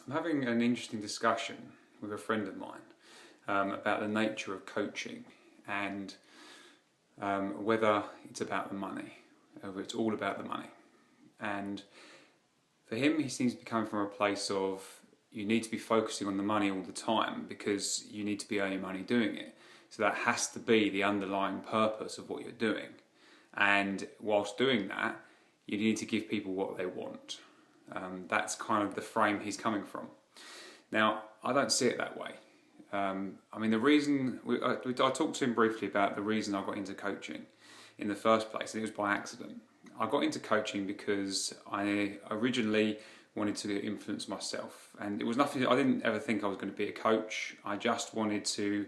I'm having an interesting discussion with a friend of mine about the nature of coaching and whether it's about the money, whether it's all about the money. And for him, he seems to be coming from a place of you need to be focusing on the money all the time because you need to be earning money doing it. So that has to be the underlying purpose of what you're doing. And whilst doing that, you need to give people what they want. That's kind of the frame he's coming from. Now, I don't see it that way. The reason, I talked to him briefly about the reason I got into coaching in the first place, and it was by accident. I got into coaching because I originally wanted to influence myself, and it was nothing, I didn't ever think I was going to be a coach. I just wanted to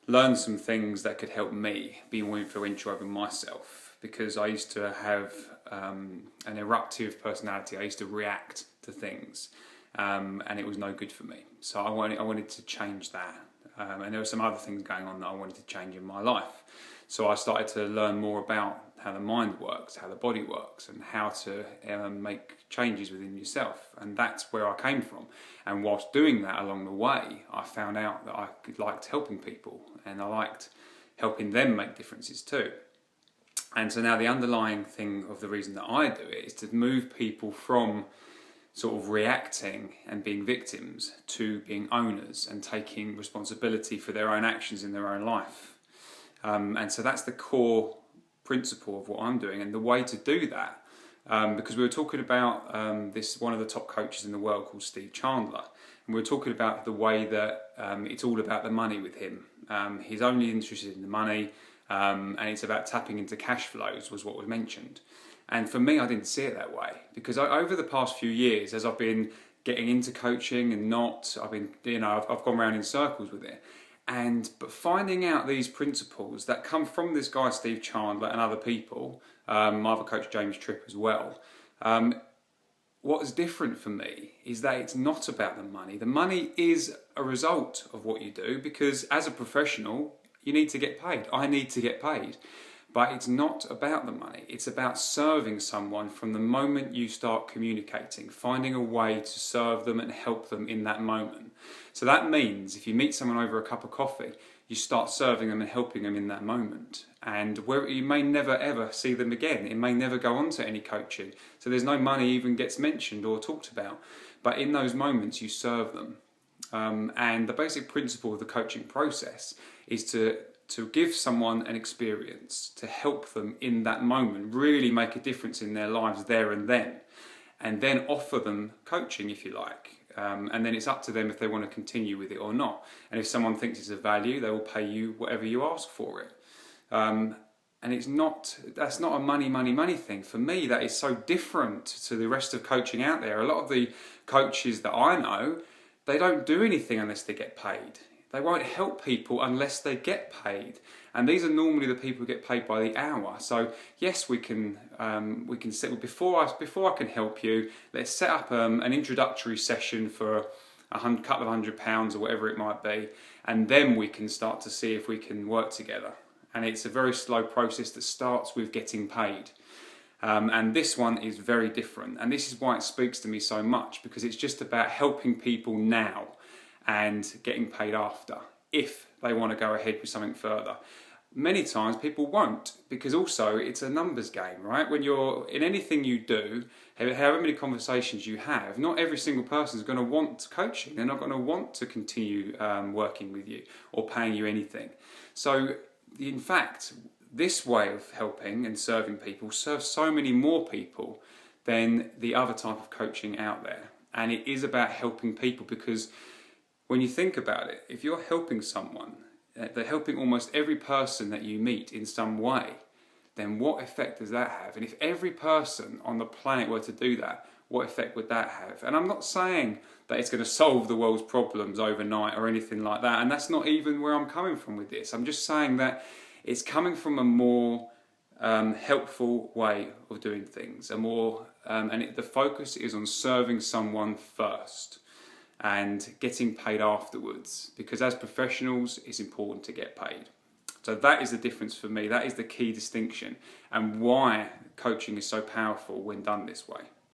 learn some things that could help me be more influential over myself, because I used to have an eruptive personality. I used to react to things, and it was no good for me. So I wanted to change that, and there were some other things going on that I wanted to change in my life. So I started to learn more about how the mind works, how the body works, and how to make changes within yourself. And that's where I came from. And whilst doing that along the way, I found out that I liked helping people, and I liked helping them make differences too. And so now the underlying thing of the reason that I do it is to move people from sort of reacting and being victims to being owners and taking responsibility for their own actions in their own life. And so that's the core principle of what I'm doing, and the way to do that, because we were talking about one of the top coaches in the world called Chandler, and we were talking about the way that it's all about the money with him. He's only interested in the money, and it's about tapping into cash flows was what was mentioned. And for me, I didn't see it that way, because over the past few years, as I've been getting into coaching and I've gone around in circles with it. But finding out these principles that come from this guy, Steve Chandler, and other people, my other coach, James Tripp, as well. What's different for me is that it's not about the money. The money is a result of what you do, because as a professional, you need to get paid. I need to get paid. But it's not about the money. It's about serving someone from the moment you start communicating, finding a way to serve them and help them in that moment. So that means if you meet someone over a cup of coffee, you start serving them and helping them in that moment. And where you may never ever see them again. It may never go on to any coaching. So there's no money even gets mentioned or talked about. But in those moments, you serve them. And the basic principle of the coaching process is to give someone an experience, to help them in that moment, really make a difference in their lives there and then offer them coaching, if you like. And then it's up to them if they want to continue with it or not. And if someone thinks it's of value, they will pay you whatever you ask for it. And that's not a money thing. For me, that is so different to the rest of coaching out there. A lot of the coaches that I know, they don't do anything unless they get paid. They won't help people unless they get paid, and these are normally the people who get paid by the hour. So yes, we can set before I can help you. Let's set up an introductory session for couple of £100 or whatever it might be, and then we can start to see if we can work together. And it's a very slow process that starts with getting paid. And this one is very different, and this is why it speaks to me so much, because it's just about helping people now and getting paid after, if they want to go ahead with something further. Many times people won't, because also it's a numbers game, right? When you're in anything you do, however many conversations you have, not every single person is going to want coaching. They're not going to want to continue working with you or paying you anything. So in fact, this way of helping and serving people serves so many more people than the other type of coaching out there. And it is about helping people, because when you think about it, if you're helping someone, they're helping almost every person that you meet in some way, then what effect does that have? And if every person on the planet were to do that, what effect would that have? And I'm not saying that it's going to solve the world's problems overnight or anything like that, and that's not even where I'm coming from with this. I'm just saying that it's coming from a more helpful way of doing things, the focus is on serving someone first and getting paid afterwards, because as professionals it's important to get paid. So that is the difference for me. That is the key distinction, and why coaching is so powerful when done this way.